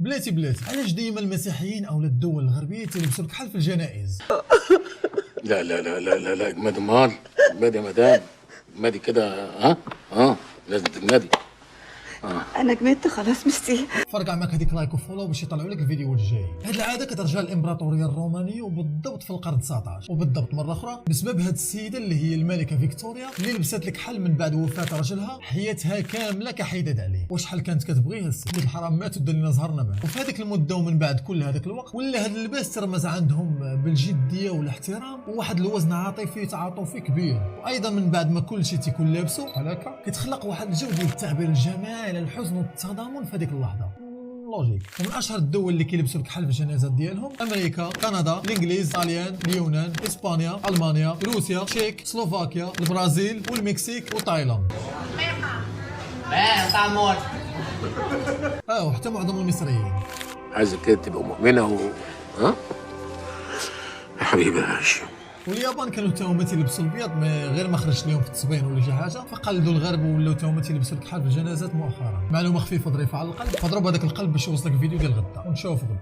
بلاتي علاش ديما المسيحيين او الدول الغربيه تلبسوا الكحل في الجنائز؟ لا لا لا لا لا لا اجمدي مال، اجمدي يا مدام، اجمدي كده. لازم تجمدي. انا جمدت خلاص ميرسي. فرقع معك هذيك لايك وفولو باش يطلعوا لك الفيديو الجاي. هاد العاده كترجع للامبراطوريه الرومانيه وبالضبط في القرن 19 وبالضبط مره اخرى بسبب هاد السيده اللي هي الملكه فيكتوريا اللي لبست الكحل من بعد وفاه رجلها حياتها كامله كحيداد عليه. وشحال كانت كتبغيه الست الحرام مات ودار لنا زهرنا معاه. وفي هذيك المده ومن بعد كل هذاك الوقت ولا هاد اللباس ترمز عندهم بالجديه والاحترام وواحد الوزن عاطفي تعاطفي كبير. وايضا من بعد ما كل شيء تيكون لابسه بحال هكا كتخلق واحد الجو ديال التعبير الجمالي الحزن والتضامن في هذيك اللحظه. لوجيك. ومن اشهر الدول اللي كيلبسوا الكحل في الجنازات ديالهم امريكا، كندا، الانجليز، طاليان، اليونان، اسبانيا، المانيا، روسيا، تشيك، سلوفاكيا، البرازيل والمكسيك وتايلاند. وحتى معظم المصريين. عايزك كده تبقى مؤمنه يا حبيبي يا هاشم. واليابان كانوا تا هما تيلبسوا الابيض غير ما خرجت لهم في التصبين ولا شي حاجه، فقلدوا الغرب ولاو تا هما تيلبسوا الكحل في الجنازات مؤخرا. معلومه خفيفه ظريفه على القلب، فضرب هذاك القلب باش يوصلك الفيديو ديال غدا ونشوفوا غدا.